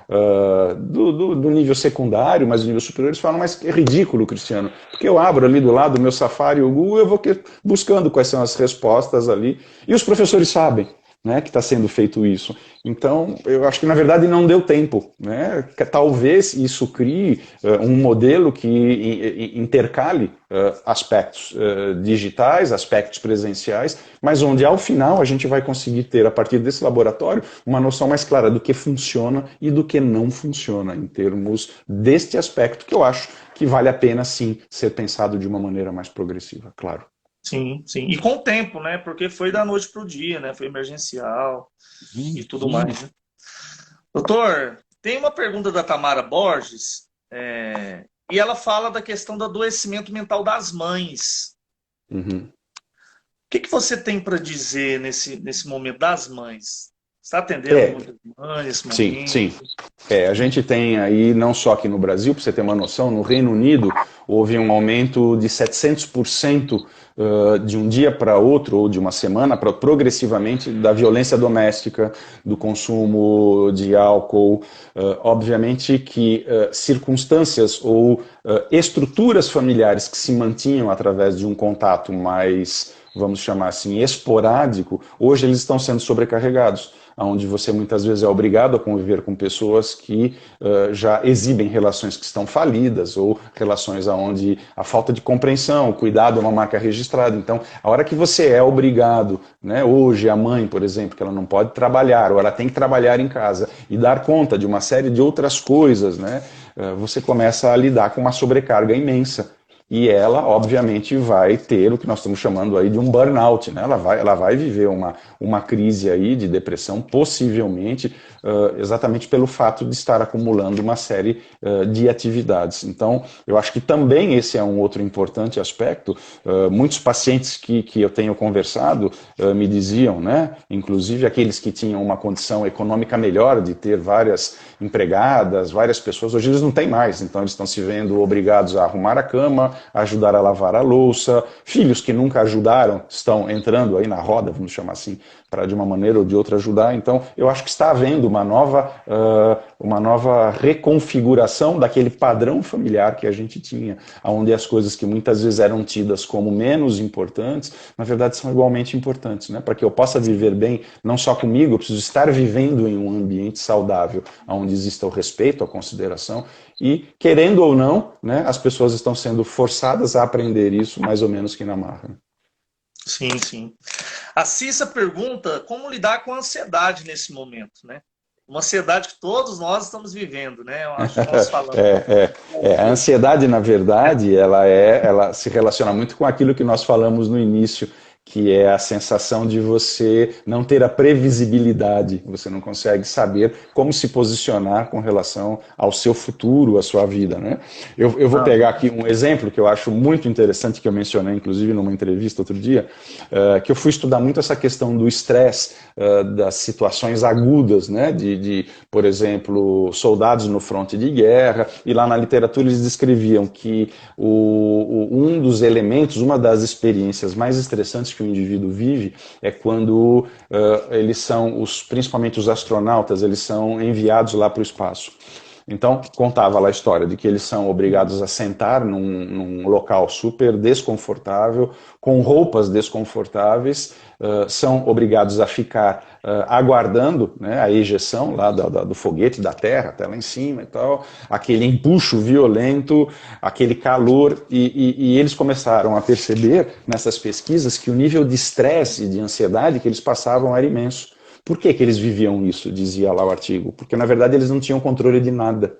do nível secundário, mas do nível superior, eles falam, mas é ridículo, Cristiano, porque eu abro ali do lado o meu Safari e o Google, eu vou buscando quais são as respostas ali. E os professores sabem, né, que está sendo feito isso. Então, eu acho que, na verdade, não deu tempo. Né? Talvez isso crie um modelo que intercale aspectos digitais, aspectos presenciais, mas onde, ao final, a gente vai conseguir ter, a partir desse laboratório, uma noção mais clara do que funciona e do que não funciona, em termos deste aspecto, que eu acho que vale a pena, sim, ser pensado de uma maneira mais progressiva, claro. Sim, sim. E com o tempo, né? Porque foi da noite para o dia, né? Foi emergencial e tudo mais, né? Doutor, tem uma pergunta da Tamara Borges, e ela fala da questão do adoecimento mental das mães. Uhum. O que você tem para dizer nesse momento das mães? Você está atendendo muitas mães nesse momento? Sim. A gente tem aí, não só aqui no Brasil, para você ter uma noção, no Reino Unido houve um aumento de 700% de um dia para outro, ou de uma semana, progressivamente, da violência doméstica, do consumo de álcool. Obviamente que circunstâncias ou estruturas familiares que se mantinham através de um contato mais, vamos chamar assim, esporádico, hoje eles estão sendo sobrecarregados, onde você muitas vezes é obrigado a conviver com pessoas que já exibem relações que estão falidas, ou relações onde a falta de compreensão, o cuidado é uma marca registrada. Então, a hora que você é obrigado, né, hoje a mãe, por exemplo, que ela não pode trabalhar, ou ela tem que trabalhar em casa e dar conta de uma série de outras coisas, né, você começa a lidar com uma sobrecarga imensa. E ela, obviamente, vai ter o que nós estamos chamando aí de um burnout, né? Ela vai viver uma crise aí de depressão, possivelmente, exatamente pelo fato de estar acumulando uma série de atividades. Então, eu acho que também esse é um outro importante aspecto. Muitos pacientes que eu tenho conversado me diziam, né? Inclusive aqueles que tinham uma condição econômica melhor, de ter várias empregadas, várias pessoas, hoje eles não têm mais, então eles estão se vendo obrigados a arrumar a cama, ajudar a lavar a louça, filhos que nunca ajudaram estão entrando aí na roda, vamos chamar assim, para de uma maneira ou de outra ajudar. Então, eu acho que está havendo uma nova reconfiguração daquele padrão familiar que a gente tinha, onde as coisas que muitas vezes eram tidas como menos importantes, na verdade são igualmente importantes, né? Para que eu possa viver bem, não só comigo, eu preciso estar vivendo em um ambiente saudável, onde exista o respeito, a consideração, e, querendo ou não, né, as pessoas estão sendo forçadas a aprender isso mais ou menos que na marra. Sim, sim. A Cissa pergunta como lidar com a ansiedade nesse momento, né? Uma ansiedade que todos nós estamos vivendo, né? Eu acho que nós falamos. A ansiedade, na verdade, ela se relaciona muito com aquilo que nós falamos no início, que é a sensação de você não ter a previsibilidade, você não consegue saber como se posicionar com relação ao seu futuro, à sua vida, né? Eu vou pegar aqui um exemplo que eu acho muito interessante, que eu mencionei, inclusive, numa entrevista outro dia, que eu fui estudar muito essa questão do estresse, das situações agudas, né? Por exemplo, soldados no fronte de guerra, e lá na literatura eles descreviam que um dos elementos, uma das experiências mais estressantes que o indivíduo vive é quando eles são, principalmente os astronautas, eles são enviados lá para o espaço. Então, contava lá a história de que eles são obrigados a sentar num local super desconfortável, com roupas desconfortáveis, são obrigados a ficar aguardando, né, a ejeção lá do foguete da Terra, até lá em cima e tal, aquele empuxo violento, aquele calor, e eles começaram a perceber nessas pesquisas que o nível de estresse e de ansiedade que eles passavam era imenso. Por que que eles viviam isso, dizia lá o artigo? Porque, na verdade, eles não tinham controle de nada.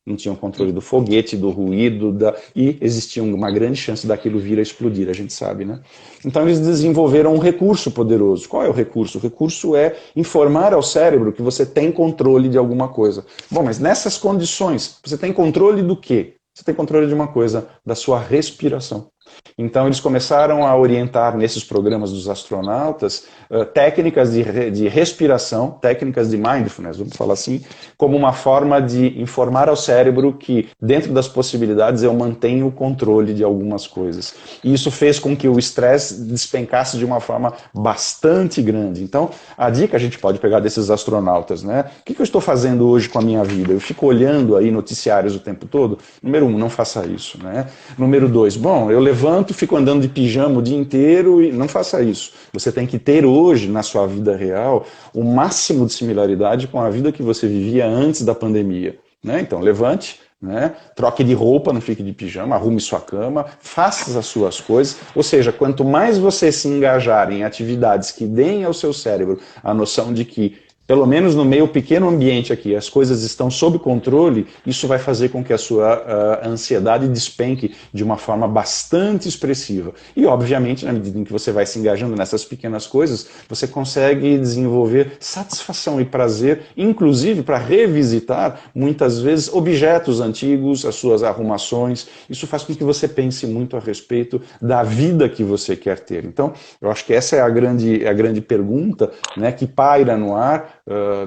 Não tinham controle do foguete, do ruído, e existia uma grande chance daquilo vir a explodir, a gente sabe, né? Então eles desenvolveram um recurso poderoso. Qual é o recurso? O recurso é informar ao cérebro que você tem controle de alguma coisa. Bom, mas nessas condições, você tem controle do quê? Você tem controle de uma coisa, da sua respiração. Então eles começaram a orientar nesses programas dos astronautas técnicas de respiração, técnicas de mindfulness, vamos falar assim, como uma forma de informar ao cérebro que dentro das possibilidades eu mantenho o controle de algumas coisas. E isso fez com que o estresse despencasse de uma forma bastante grande. Então a dica a gente pode pegar desses astronautas, né? O que eu estou fazendo hoje com a minha vida? Eu fico olhando aí noticiários o tempo todo? Número 1, não faça isso, né? Número 2, bom, eu levanto, fico andando de pijama o dia inteiro e não faça isso. Você tem que ter hoje, na sua vida real, o máximo de similaridade com a vida que você vivia antes da pandemia, né? Então, levante, né? Troque de roupa, não fique de pijama, arrume sua cama, faça as suas coisas. Ou seja, quanto mais você se engajar em atividades que deem ao seu cérebro a noção de que pelo menos no meio pequeno ambiente aqui, as coisas estão sob controle, isso vai fazer com que a sua ansiedade despenque de uma forma bastante expressiva. E, obviamente, na medida em que você vai se engajando nessas pequenas coisas, você consegue desenvolver satisfação e prazer, inclusive para revisitar, muitas vezes, objetos antigos, as suas arrumações. Isso faz com que você pense muito a respeito da vida que você quer ter. Então, eu acho que essa é a grande pergunta, né, que paira no ar,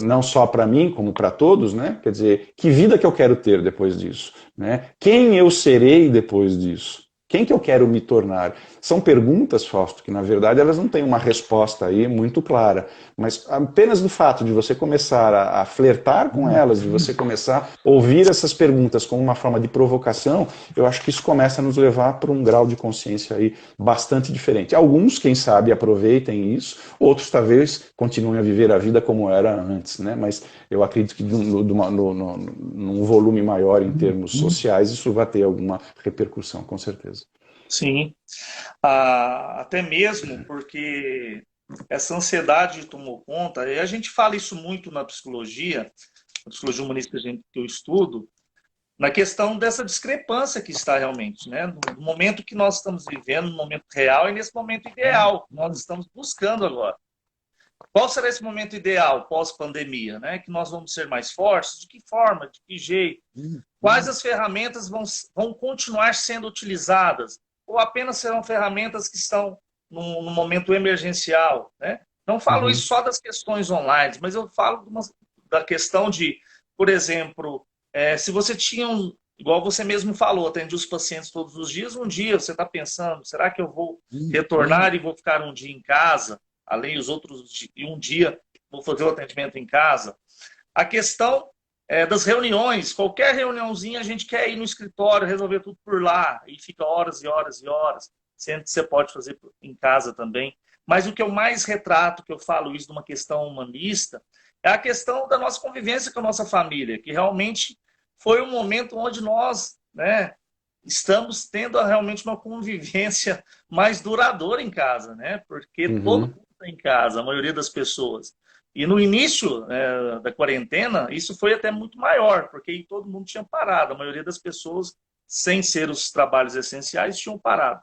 não só para mim, como para todos, né? Quer dizer, que vida que eu quero ter depois disso? Né? Quem eu serei depois disso? Quem que eu quero me tornar? São perguntas, Fausto, que na verdade elas não têm uma resposta aí muito clara, mas apenas do fato de você começar a flertar com elas, de você começar a ouvir essas perguntas como uma forma de provocação, eu acho que isso começa a nos levar para um grau de consciência aí bastante diferente. Alguns, quem sabe, aproveitem isso, outros talvez continuem a viver a vida como era antes, né? Mas eu acredito que num volume maior em termos sociais isso vai ter alguma repercussão, com certeza. Sim, até mesmo porque essa ansiedade tomou conta, e a gente fala isso muito na psicologia humanista que eu estudo, na questão dessa discrepância que está realmente, né? No momento que nós estamos vivendo, no momento real e nesse momento ideal que nós estamos buscando agora. Qual será esse momento ideal pós-pandemia, né? Que nós vamos ser mais fortes? De que forma? De que jeito? Quais as ferramentas vão continuar sendo utilizadas? Ou apenas serão ferramentas que estão no momento emergencial, né? Não falo isso só das questões online, mas eu falo da questão de, por exemplo, se você tinha igual você mesmo falou, atende os pacientes todos os dias, um dia você está pensando, será que eu vou retornar e vou ficar um dia em casa, além dos outros, e um dia vou fazer o atendimento em casa? A questão das reuniões, qualquer reuniãozinha a gente quer ir no escritório, resolver tudo por lá, e fica horas e horas e horas, sendo que você pode fazer em casa também. Mas o que eu mais retrato, que eu falo isso de uma questão humanista, é a questão da nossa convivência com a nossa família, que realmente foi um momento onde nós, né, estamos tendo realmente uma convivência mais duradoura em casa, né? Porque todo mundo está em casa, a maioria das pessoas. E no início da quarentena, isso foi até muito maior, porque todo mundo tinha parado. A maioria das pessoas, sem ser os trabalhos essenciais, tinham parado.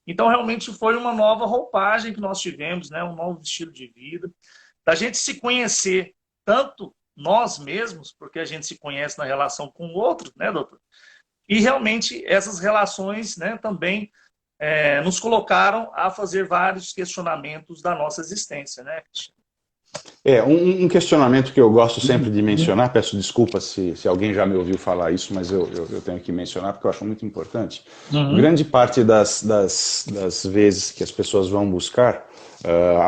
Então, realmente, foi uma nova roupagem que nós tivemos, né? Um novo estilo de vida. Da gente se conhecer, tanto nós mesmos, porque a gente se conhece na relação com o outro, né, doutor? E, realmente, essas relações, né, também nos colocaram a fazer vários questionamentos da nossa existência, né, Cristiano? Um questionamento que eu gosto sempre de mencionar, peço desculpas se alguém já me ouviu falar isso, mas eu tenho que mencionar porque eu acho muito importante. Grande parte das vezes que as pessoas vão buscar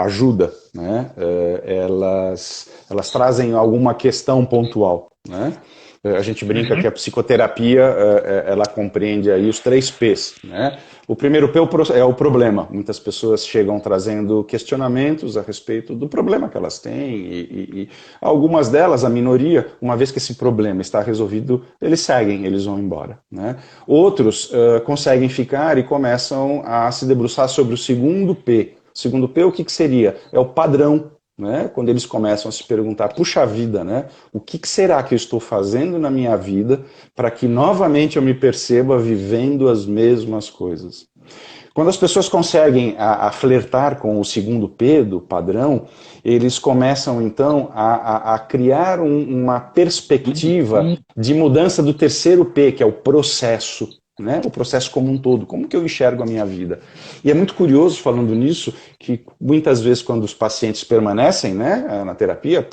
ajuda, né? Elas trazem alguma questão pontual, né? A gente brinca que a psicoterapia, ela compreende aí os 3 P's, né? O primeiro P é o problema. Muitas pessoas chegam trazendo questionamentos a respeito do problema que elas têm e algumas delas, a minoria, uma vez que esse problema está resolvido, eles seguem, eles vão embora, né? Outros conseguem ficar e começam a se debruçar sobre o segundo P. O segundo P, o que seria? É o padrão. Né? Quando eles começam a se perguntar, puxa vida, né? O que será que eu estou fazendo na minha vida para que novamente eu me perceba vivendo as mesmas coisas? Quando as pessoas conseguem a flertar com o segundo P do padrão, eles começam então a criar uma perspectiva de mudança do terceiro P, que é o processo. Né? O processo como um todo, como que eu enxergo a minha vida. E é muito curioso, falando nisso, que muitas vezes quando os pacientes permanecem, né, na terapia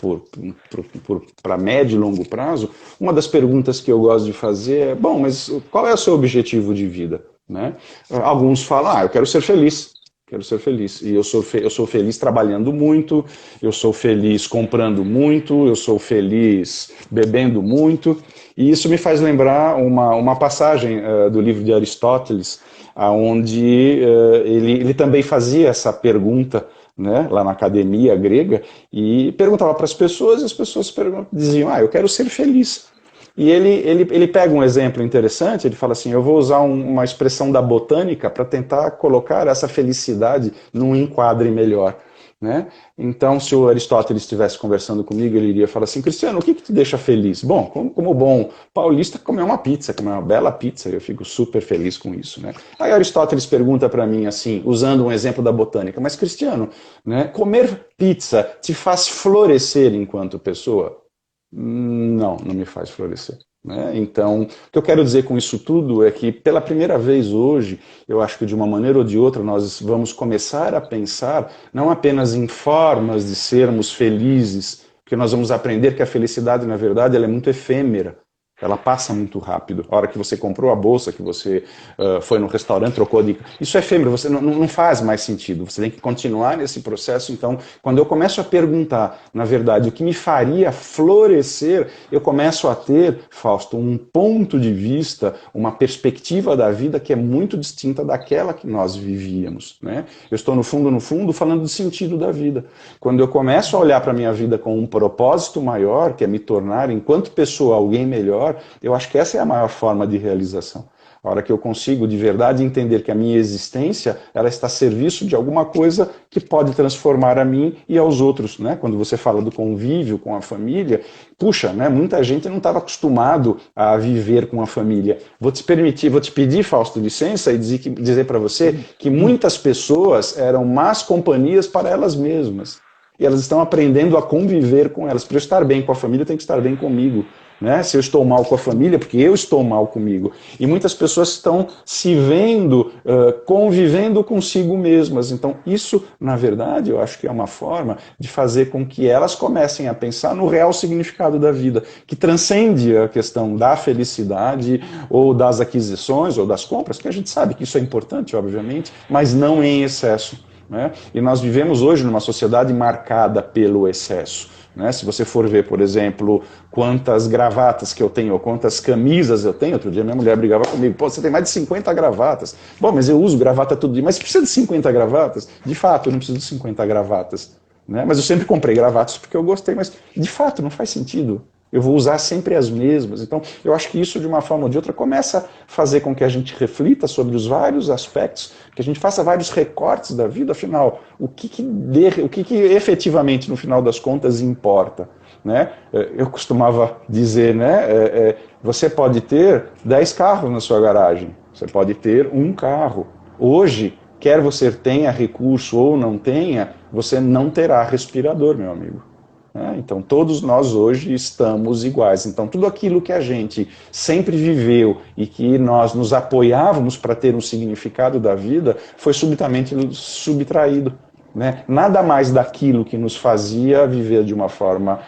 para médio e longo prazo, uma das perguntas que eu gosto de fazer é, bom, mas qual é o seu objetivo de vida? Né? Alguns falam, eu quero ser feliz. Quero ser feliz. E eu sou feliz trabalhando muito, eu sou feliz comprando muito, eu sou feliz bebendo muito. E isso me faz lembrar uma passagem do livro de Aristóteles, onde ele também fazia essa pergunta, né, lá na academia grega, e perguntava para as pessoas, e as pessoas diziam, eu quero ser feliz. E ele pega um exemplo interessante, ele fala assim, eu vou usar uma expressão da botânica para tentar colocar essa felicidade num enquadre melhor. Né? Então, se o Aristóteles estivesse conversando comigo, ele iria falar assim, Cristiano, o que te deixa feliz? Bom, como bom paulista, comer uma pizza, comer uma bela pizza, eu fico super feliz com isso. Né? Aí Aristóteles pergunta para mim assim, usando um exemplo da botânica, mas Cristiano, né, comer pizza te faz florescer enquanto pessoa? Não me faz florescer. Né? Então, o que eu quero dizer com isso tudo é que, pela primeira vez hoje, eu acho que de uma maneira ou de outra nós vamos começar a pensar não apenas em formas de sermos felizes, porque nós vamos aprender que a felicidade, na verdade, ela é muito efêmera. Ela passa muito rápido. A hora que você comprou a bolsa, que você foi no restaurante, trocou de... Isso é efêmero, você não faz mais sentido. Você tem que continuar nesse processo. Então, quando eu começo a perguntar, na verdade, o que me faria florescer, eu começo a ter, Fausto, um ponto de vista, uma perspectiva da vida que é muito distinta daquela que nós vivíamos. Né? Eu estou, no fundo, falando do sentido da vida. Quando eu começo a olhar para a minha vida com um propósito maior, que é me tornar, enquanto pessoa, alguém melhor, eu acho que essa é a maior forma de realização. A hora que eu consigo de verdade entender que a minha existência ela está a serviço de alguma coisa que pode transformar a mim e aos outros. Né? Quando você fala do convívio com a família, puxa, né? Muita gente não estava acostumado a viver com a família. Vou te pedir, Fausto, licença e dizer para você que muitas pessoas eram más companhias para elas mesmas. E elas estão aprendendo a conviver com elas. Para eu estar bem com a família, eu tenho que estar bem comigo. Né? Se eu estou mal com a família, porque eu estou mal comigo. E muitas pessoas estão se vendo, convivendo consigo mesmas. Então, isso, na verdade, eu acho que é uma forma de fazer com que elas comecem a pensar no real significado da vida, que transcende a questão da felicidade, ou das aquisições, ou das compras, que a gente sabe que isso é importante, obviamente, mas não em excesso. Né? E nós vivemos hoje numa sociedade marcada pelo excesso. Né? Se você for ver, por exemplo, quantas gravatas que eu tenho, ou quantas camisas eu tenho, outro dia minha mulher brigava comigo, pô, você tem mais de 50 gravatas. Bom, mas eu uso gravata todo dia, mas precisa de 50 gravatas? De fato, eu não preciso de 50 gravatas. Né? Mas eu sempre comprei gravatas porque eu gostei, mas de fato não faz sentido. Eu vou usar sempre as mesmas. Então, eu acho que isso, de uma forma ou de outra, começa a fazer com que a gente reflita sobre os vários aspectos, que a gente faça vários recortes da vida, afinal, o que efetivamente, no final das contas, importa. Né? Eu costumava dizer, né, você pode ter 10 carros na sua garagem, você pode ter um carro. Hoje, quer você tenha recurso ou não tenha, você não terá respirador, meu amigo. Então, todos nós hoje estamos iguais. Então, tudo aquilo que a gente sempre viveu e que nós nos apoiávamos para ter um significado da vida foi subitamente subtraído. né? Nada mais daquilo que nos fazia viver de uma forma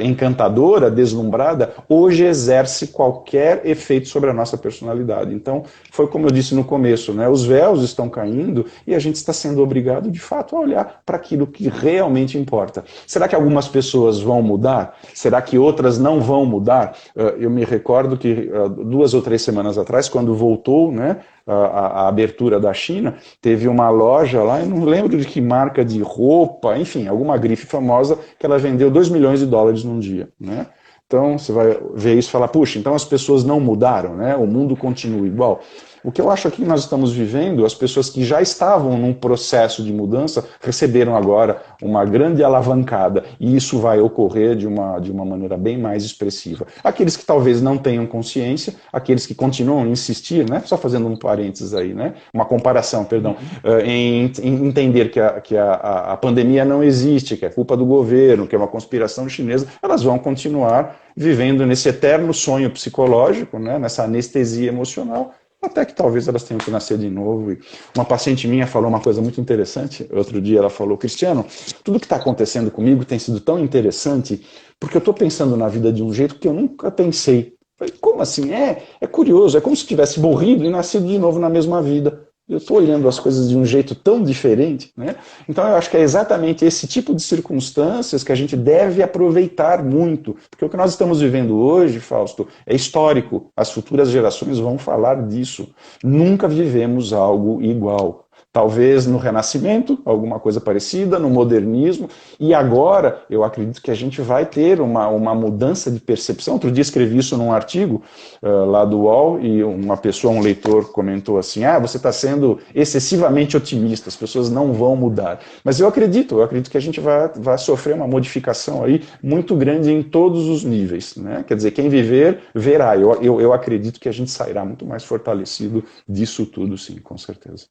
encantadora, deslumbrada, hoje exerce qualquer efeito sobre a nossa personalidade. Então, foi como eu disse no começo, né? Os véus estão caindo e a gente está sendo obrigado, de fato, a olhar para aquilo que realmente importa. Será que algumas pessoas vão mudar? Será que outras não vão mudar? Eu me recordo que 2 ou 3 semanas atrás, quando voltou, né, a abertura da China, teve uma loja lá, eu não lembro de que marca de roupa, enfim, alguma grife famosa, que ela vendeu $2 milhões num dia, né? Então, você vai ver isso e falar, puxa, então as pessoas não mudaram, né? O mundo continua igual. O que eu acho aqui que nós estamos vivendo, as pessoas que já estavam num processo de mudança receberam agora uma grande alavancada, e isso vai ocorrer de uma maneira bem mais expressiva. Aqueles que talvez não tenham consciência, aqueles que continuam a insistir, né? Só fazendo um parênteses aí, né? Uma comparação, perdão, em entender que a pandemia não existe, que é culpa do governo, que é uma conspiração chinesa, elas vão continuar vivendo nesse eterno sonho psicológico, né? Nessa anestesia emocional, até que talvez elas tenham que nascer de novo. E uma paciente minha falou uma coisa muito interessante. Outro dia ela falou, Cristiano, tudo que está acontecendo comigo tem sido tão interessante porque eu estou pensando na vida de um jeito que eu nunca pensei. Eu falei, como assim? É curioso, é como se tivesse morrido e nascido de novo na mesma vida. Eu estou olhando as coisas de um jeito tão diferente, né? Então eu acho que é exatamente esse tipo de circunstâncias que a gente deve aproveitar muito, porque o que nós estamos vivendo hoje, Fausto, é histórico. As futuras gerações vão falar disso. Nunca vivemos algo igual. Talvez no Renascimento, alguma coisa parecida, no modernismo, e agora eu acredito que a gente vai ter uma mudança de percepção. Outro dia escrevi isso num artigo lá do UOL, e uma pessoa, um leitor, comentou assim, você está sendo excessivamente otimista, as pessoas não vão mudar. Mas eu acredito que a gente vai sofrer uma modificação aí muito grande em todos os níveis, né? Quer dizer, quem viver, verá. Eu acredito que a gente sairá muito mais fortalecido disso tudo, sim, com certeza.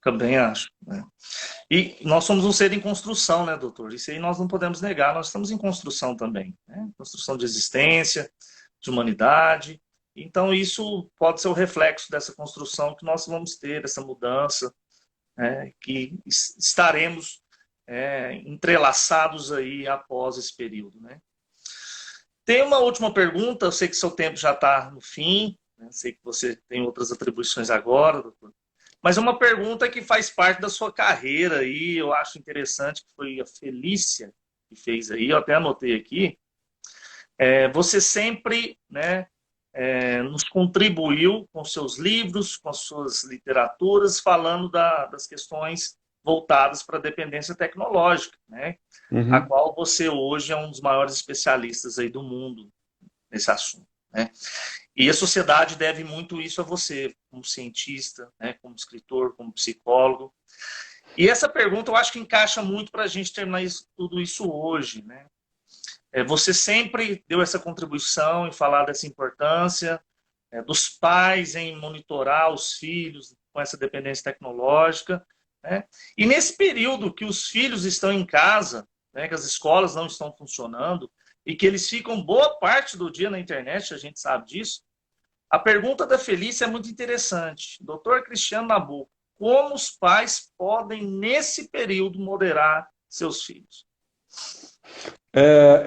Também acho, né? E nós somos um ser em construção, né, doutor? Isso aí nós não podemos negar, nós estamos em construção também, né? Construção de existência, de humanidade. Então, isso pode ser o reflexo dessa construção que nós vamos ter, dessa mudança, né, que estaremos entrelaçados aí após esse período, né? Tem uma última pergunta, eu sei que seu tempo já está no fim, né? Sei que você tem outras atribuições agora, doutor. Mas é uma pergunta que faz parte da sua carreira aí, eu acho interessante, que foi a Felícia que fez aí, eu até anotei aqui. Você sempre, né, nos contribuiu com seus livros, com suas literaturas, falando das questões voltadas para a dependência tecnológica, né? A qual você hoje é um dos maiores especialistas aí do mundo nesse assunto, né? E a sociedade deve muito isso a você, como cientista, né, como escritor, como psicólogo. E essa pergunta eu acho que encaixa muito para a gente terminar tudo isso hoje, né? Você sempre deu essa contribuição em falar dessa importância dos pais em monitorar os filhos com essa dependência tecnológica, né? E nesse período que os filhos estão em casa, né, que as escolas não estão funcionando e que eles ficam boa parte do dia na internet, a gente sabe disso. A pergunta da Felícia é muito interessante. Doutor Cristiano Nabuco, como os pais podem, nesse período, moderar seus filhos?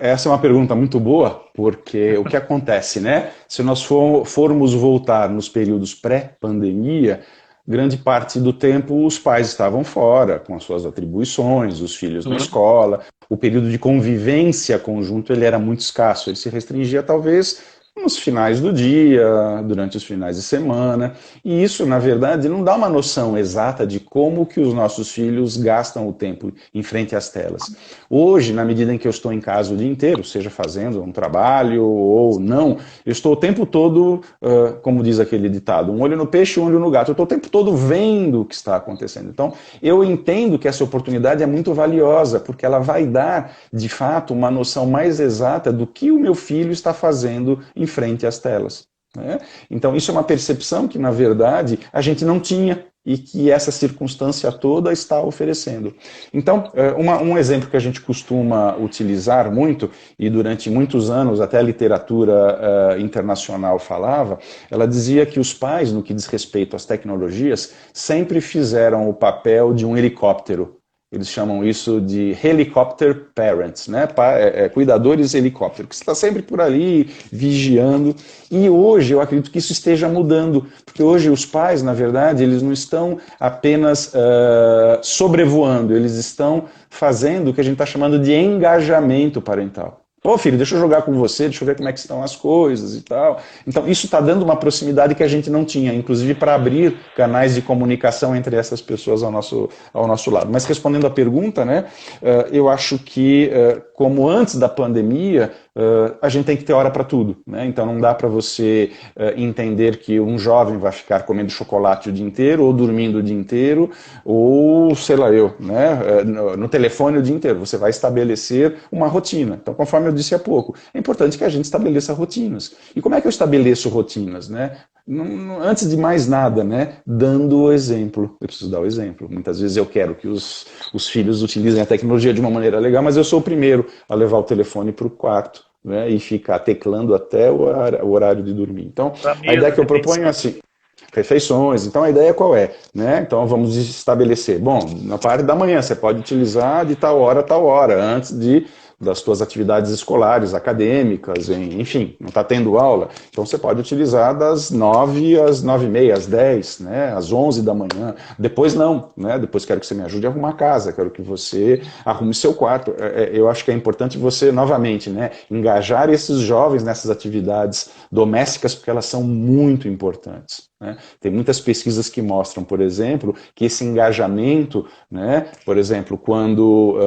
Essa é uma pergunta muito boa, porque o que acontece, né? Se nós formos voltar nos períodos pré-pandemia, grande parte do tempo os pais estavam fora, com as suas atribuições, os filhos na escola. O período de convivência conjunto ele era muito escasso, ele se restringia talvez nos finais do dia, durante os finais de semana, e isso, na verdade, não dá uma noção exata de como que os nossos filhos gastam o tempo em frente às telas. Hoje, na medida em que eu estou em casa o dia inteiro, seja fazendo um trabalho ou não, eu estou o tempo todo, como diz aquele ditado, um olho no peixe, um olho no gato, eu estou o tempo todo vendo o que está acontecendo. Então, eu entendo que essa oportunidade é muito valiosa, porque ela vai dar, de fato, uma noção mais exata do que o meu filho está fazendo em frente às telas, né? Então isso é uma percepção que, na verdade, a gente não tinha e que essa circunstância toda está oferecendo. Então, um exemplo que a gente costuma utilizar muito, e durante muitos anos até a literatura internacional falava, ela dizia que os pais, no que diz respeito às tecnologias, sempre fizeram o papel de um helicóptero. Eles chamam isso de helicopter parents, né? Cuidadores helicóptero, que está sempre por ali vigiando. E hoje eu acredito que isso esteja mudando, porque hoje os pais, na verdade, eles não estão apenas sobrevoando, eles estão fazendo o que a gente está chamando de engajamento parental. Pô, filho, deixa eu jogar com você, deixa eu ver como é que estão as coisas e tal. Então, isso está dando uma proximidade que a gente não tinha, inclusive para abrir canais de comunicação entre essas pessoas ao nosso lado. Mas respondendo à pergunta, né, eu acho que, como antes da pandemia, a gente tem que ter hora para tudo, né? Então não dá para você entender que um jovem vai ficar comendo chocolate o dia inteiro, ou dormindo o dia inteiro, ou sei lá eu, né? No telefone o dia inteiro. Você vai estabelecer uma rotina. Então, conforme eu disse há pouco, é importante que a gente estabeleça rotinas. E como é que eu estabeleço rotinas, né? Antes de mais nada, né, dando o exemplo. Eu preciso dar o exemplo. Muitas vezes eu quero que os filhos utilizem a tecnologia de uma maneira legal, mas eu sou o primeiro a levar o telefone para o quarto, né, e ficar teclando até o horário de dormir. Então, a ideia que eu proponho é assim, refeições. Então, a ideia qual é? Né? Então, vamos estabelecer. Bom, na parte da manhã, você pode utilizar de tal hora a tal hora, antes das suas atividades escolares, acadêmicas, enfim, não está tendo aula, então você pode utilizar das 9 às 9h30, às 10, né, às 11 da manhã. Depois não, né? Depois quero que você me ajude a arrumar a casa, quero que você arrume seu quarto. Eu acho que é importante você, novamente, né, engajar esses jovens nessas atividades domésticas, porque elas são muito importantes. Né? Tem muitas pesquisas que mostram, por exemplo, que esse engajamento, né, por exemplo, quando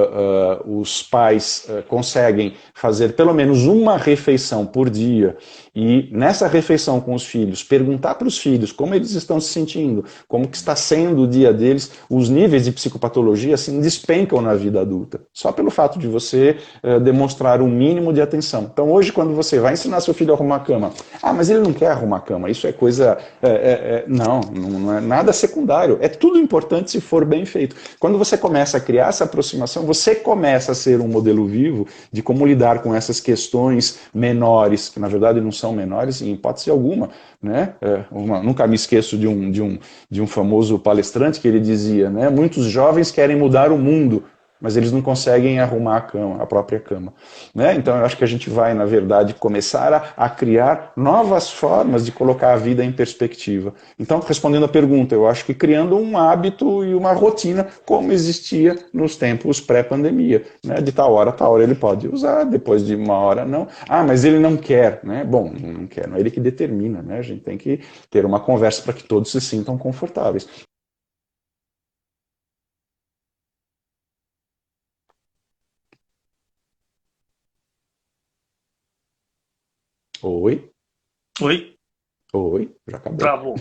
os pais conseguem fazer pelo menos uma refeição por dia e nessa refeição com os filhos, perguntar para os filhos como eles estão se sentindo, como que está sendo o dia deles, os níveis de psicopatologia assim despencam na vida adulta, só pelo fato de você demonstrar um mínimo de atenção. Então hoje quando você vai ensinar seu filho a arrumar a cama, mas ele não quer arrumar a cama, isso é coisa... não é nada secundário, é tudo importante se for bem feito. Quando você começa a criar essa aproximação, você começa a ser um modelo vivo de como lidar com essas questões menores, que na verdade não são menores em hipótese alguma. Né? Nunca me esqueço de um famoso palestrante que ele dizia, né? Muitos jovens querem mudar o mundo, mas eles não conseguem arrumar a própria cama. Né? Então eu acho que a gente vai, na verdade, começar a criar novas formas de colocar a vida em perspectiva. Então, respondendo à pergunta, eu acho que criando um hábito e uma rotina como existia nos tempos pré-pandemia. Né? De tal hora ele pode usar, depois de uma hora não. Mas ele não quer. Né? Bom, não quer, não é ele que determina. Né? A gente tem que ter uma conversa para que todos se sintam confortáveis. Oi? Oi? Oi? Já acabou. Travou.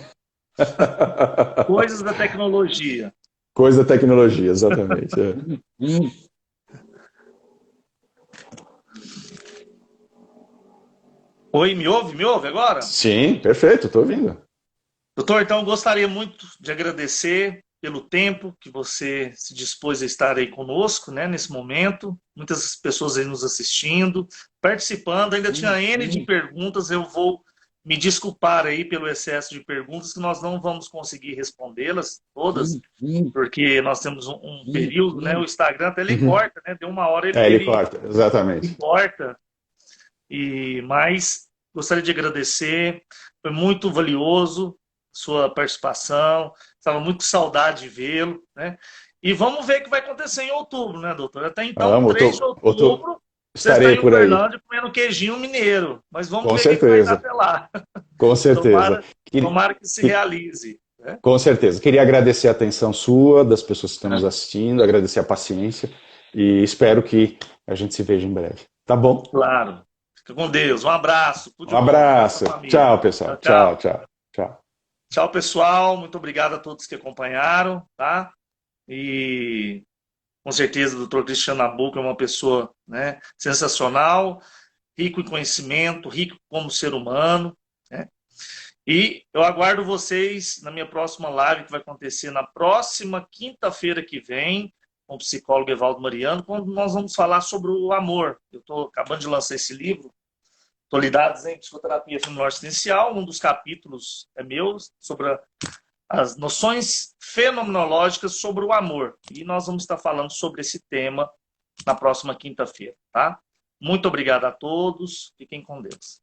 Coisas da tecnologia. Coisa da tecnologia, exatamente. Oi, me ouve? Me ouve agora? Sim, perfeito, estou ouvindo. Doutor, então gostaria muito de agradecer pelo tempo que você se dispôs a estar aí conosco, né, nesse momento. Muitas pessoas aí nos assistindo, participando. Ainda tinha N de perguntas, eu vou me desculpar aí pelo excesso de perguntas, que nós não vamos conseguir respondê-las todas, porque nós temos um período, né, o Instagram até ele corta, né, deu uma hora ele corta, exatamente. Corta. Mas gostaria de agradecer, foi muito valioso sua participação, estava muito com saudade de vê-lo, né? E vamos ver o que vai acontecer em outubro, né, doutor? Até então, 3 de outubro, você está em Uberlândia comendo queijinho mineiro, mas vamos com ver certeza. O que vai dar até lá. Com certeza. Tomara que se realize. Né? Com certeza. Queria agradecer a atenção sua, das pessoas que estão nos assistindo, agradecer a paciência e espero que a gente se veja em breve. Tá bom? Claro. Fica com Deus. Um abraço. Um abraço. Tchau, pessoal. Tchau. Tchau, pessoal. Muito obrigado a todos que acompanharam, tá? E com certeza o Dr. Cristiano Nabuco é uma pessoa, né, sensacional, rico em conhecimento, rico como ser humano, né? E eu aguardo vocês na minha próxima live, que vai acontecer na próxima quinta-feira que vem, com o psicólogo Evaldo Mariano, quando nós vamos falar sobre o amor. Eu estou acabando de lançar esse livro, Atualidades em Psicoterapia Feminino Assistencial. Um dos capítulos é meu, sobre as noções fenomenológicas sobre o amor. E nós vamos estar falando sobre esse tema na próxima quinta-feira, tá? Muito obrigado a todos. Fiquem com Deus.